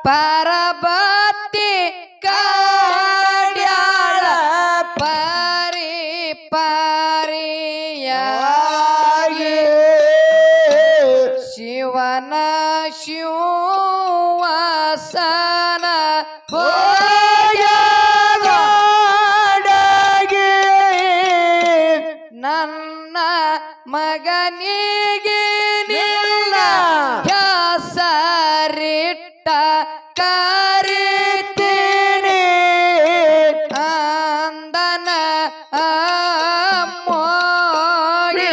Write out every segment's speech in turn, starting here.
ಪರಬತ್ತಿ ಕಾಡ್ಯಾಳ ಪರಿ ಪರಿಯಾಗಿ ಶಿವನ ಶಿವಾಸನ ಹೋಗಿ ನನ್ನ ಮಗನಿಗೆ ನಿಲ್ಲ ಹೆಸರಿಟ್ಟ ಕರಿತೀನಿ ಅಂದನ ಅಮ್ಮೋಗಿ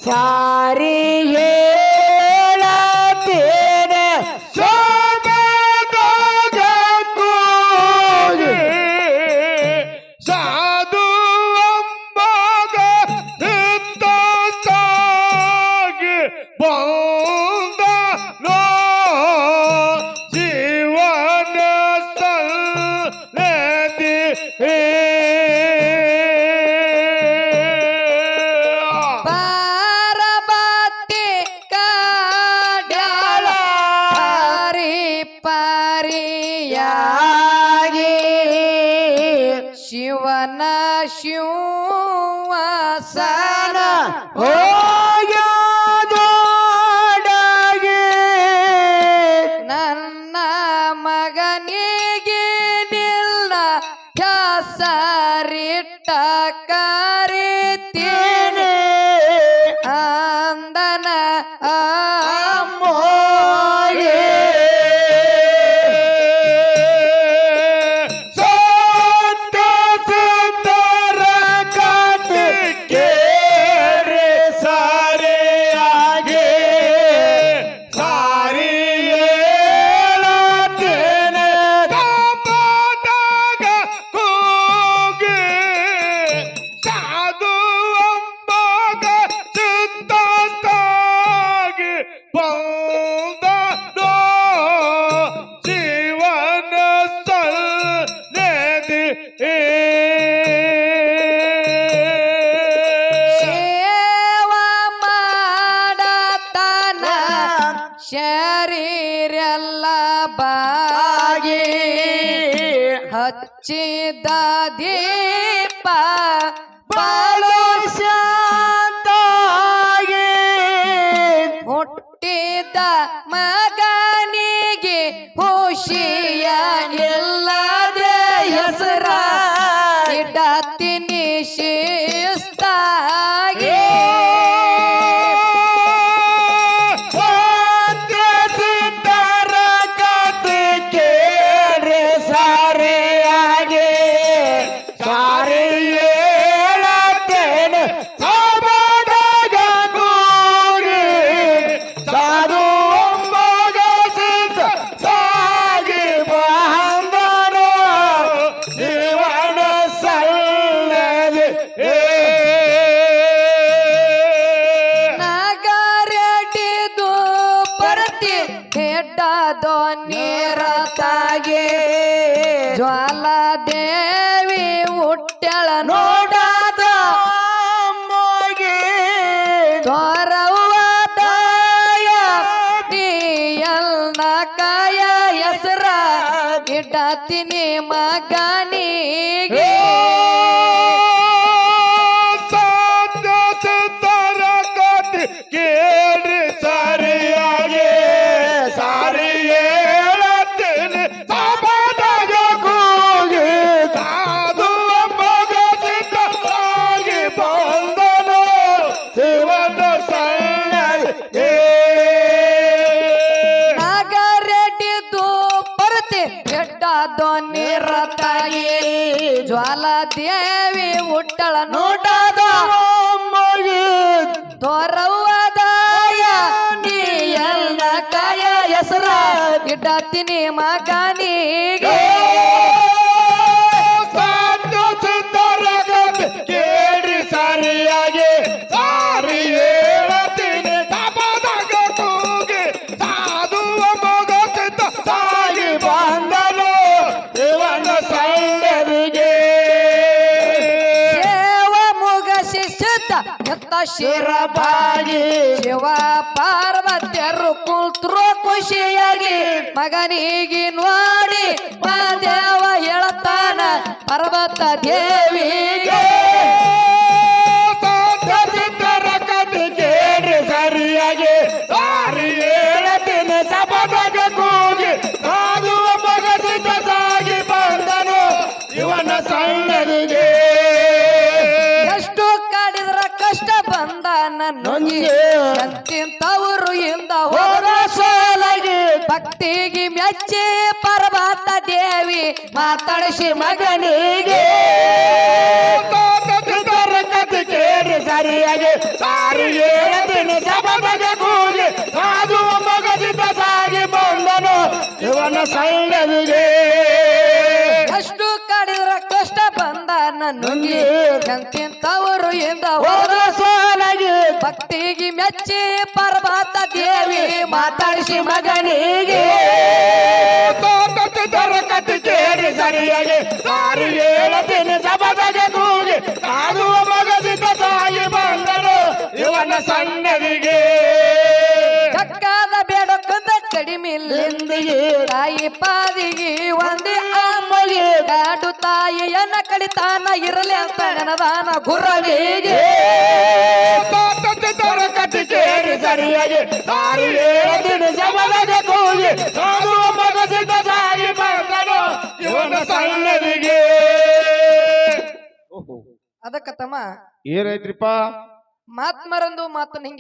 ಸಾರಿ ಹೇಳತೇನೆ ಸಾಧು ಅಂಬಾಗ ನಿಂತ ಸಾಗಿ ಬಂದ ಜೀವನ ಸಲ್ಲದಿ ಪರಬತ್ತಿ ಕಾಡ್ಯಾಳ ಪರಿ ಪರಿಯಾಗಿ ಶಿವನ ಶಿವಾಸನ ಹೋಗಿ ನನ್ನ ಮಗನಿಗೆ ನಿಲ್ಲ ಹೆಸರಿಟ್ಟ ಕರಿತೀನಿ ಅಂದನ ಅಮ್ಮೋಗಿ ಜೀವನ ಸಲ್ಲದಿ ಸೇವಾ ಮಾಡತನ ಶರೀರೆಲ್ಲ ಬಾಗಿ ಹಚ್ಚಿದ ದೀಪ ಬಾಳು ಶಾಂತಾಗಿ ಹುಟ್ಟಿದ ಮಗನಿಗೆ ಖುಷಿಯ ಇಲ್ಲದೆ ಹೆಸರ ಇಡತೀನಿ ಶಿಸ್ತಾಗಿ ಸಾರಿಯಾಗಿ ಸಾರಿ ಹೇಳತ್ತೇನೆ ಸಾಬಾದಾಗ ಕೂಗಿ ಸಾಧು ಅಂಬಾಗ ಸಿದ್ಧ ಸಾಗಿ ಬಂದನು ಜೀವನ ಸಲ್ಲದೆ ನಗರೆಡಿದು ಪರತಿ ಹೆಡ್ಡದೋ ನೀರತಾಗೆ ಜ್ವಾಲ ದೇವಿ ಹುಟ್ಟಳ ನೋಡದ ಅಮ್ಮಗೆ ತೋರವದಾಯ ನೀಯಲ್ನ ಕಾಯ ಹೆಸರ ಇಡತೀನಿ ಮಗನಿಗೆ ಸಾಧ್ಯ ಸಿದ್ಧರ ಕಥೆ ಕೇಳಿ ಸರಿಯಾಗಿ ಸಾರಿ ಹೇಳತ್ತೇನೆ ಸಾಬಾದಾಗ ಕೂಗಿ ಸಾಧು ಅಂಬಾಗ ಸಿದ್ಧವಾಗಿ ಬಂದನು ಜೀವನ ಸಲ್ಲದೆ ನಗರೆಡಿದು ಪರತಿ ಹೆಡ್ಡದೋ ನೀರತಾಗಿ ಜ್ವಾಲ ದೇವಿ ಹುಟ್ಟಳ ನೋಡದ ತೋರವದಾಯ ನೀಯಲ್ನ ಕಾಯ ಹೆಸರ ಇಡತೀನಿ ಮಗನಿಗೆ ಸಾಧ್ಯ ಸಿದ್ಧರ ಕಥೆ ಕೇಳಿ ಸರಿಯಾಗಿ ಸಾರಿ ಹೇಳತೀನಿ ಸಾಬಾದಾಗ ಕೂಗಿ ಸಾಧು ಅಂಬಾಗ ಸಿದ್ಧ ಶಿರಬಾಗಿ ಶಿವ ಪಾರ್ವತ್ಯರು ಕುಂತ್ರು ಖುಷಿಯಾಗಿ ಮಗನಿಗೆ ನೋಡಿ ದೇವ ಹೇಳ್ತಾನ ಪರ್ವತ ದೇವಿಗೆ ಸಿದ್ಧರ ಕಥೆ ಕೇಳಿ ಸರಿಯಾಗಿ ಸಾರಿ ಹೇಳತೀನಿ ಸಬದಾಗ ಕೂಗಿ ಸಾಧುವ ಮಗಸಿದ್ದ ಸಾಗಿ ಬಂದನು ಇವನ ಸಣ್ಣದಿಗೆ ಎಷ್ಟು ಕಾಡಿದ್ರ ಕಷ್ಟ ಬಂದ ನನ್ನೊಂದಿಗೆ ಎಂತಿಂತವರು ಇಂದ ಹೋದ ಸೋಲಗಿ ಭಕ್ತಿಗೆ ಮೆಚ್ಚಿ ಪರ್ವತ ದೇವಿ ಮಾತಾಡಿಸಿ ಮಗನಿಗೆ ಸಿದ್ಧರ ಕಥೆ ಕೇಳಿ ಸರಿಯಾಗಿ ಸಾರಿ ಹೇಳತೀನಿ ಸಬದಾಗ ಕೂಗಿ ಸಾಧುವ ಮಗಸಿದ್ದ ಸಾಗಿ ಬಂದನು ಇವನ ಸಣ್ಣದಿಗೆ ಎಷ್ಟು ಕಾಡಿದ್ರ ಕಷ್ಟ ಬಂದ ನನ್ನೊಂದಿಗೆ ಎಂತಿಂತವರು ಇಂದ ಹೋದ ಸೋಲಗಿ ಭಕ್ತಿಗೆ ಮೆಚ್ಚಿ ಪರ್ವತ ದೇವಿ ಮಾತಾಡಿಸಿ ಮಗನಿಗೆ ಸಿದ್ಧರ ಕಥೆ ಕೇಳಿ ಸರಿಯಾಗಿ ಸಾರಿ ಹೇಳತೀನಿ ಸಬದಾಗ ಕೂಗಿ ಸಾಧುವ ಮಗಸಿದ್ದ ಸಾಗಿ ಬಂದನು ಇವನ ಸಣ್ಣದಿಗೆ ಚಕ್ಕಾದ ಬೇಡಕ್ಕದ ಕಡಿಮಿಲ್ಲಿಂದಿಗೆ ತಾಯಿ ಪಾದಿಗೆ ಒಂದೇ ಅಮ್ಮಗೆ ಕಾಡು ತಾಯಿಯನ್ನ ಕಡಿತಾನ ಇರಲಿ ಅಂತ ನೆನದಾನ ಗುರವಿಗೆ ಸಿದ್ಧರ ಕಥೆ ಕೇಳಿ ಸರಿಯಾಗಿ ಸಾರಿ ಹೇಳತೀನಿ ಸಬದಾಗ ಕೂಗಿ ಸಾಧುವ ಮಗಸಿದ್ದ ಸಾಗಿ ಬಂದನು ಇವನ ಸಣ್ಣದಿಗೆ ಅದಕ್ಕ ತಮ್ಮ ಏನೈತ್ರಿಪ್ಪ ಮಾತ್ ಮರಂದು ಮಾತು ಹಿಂಗೆ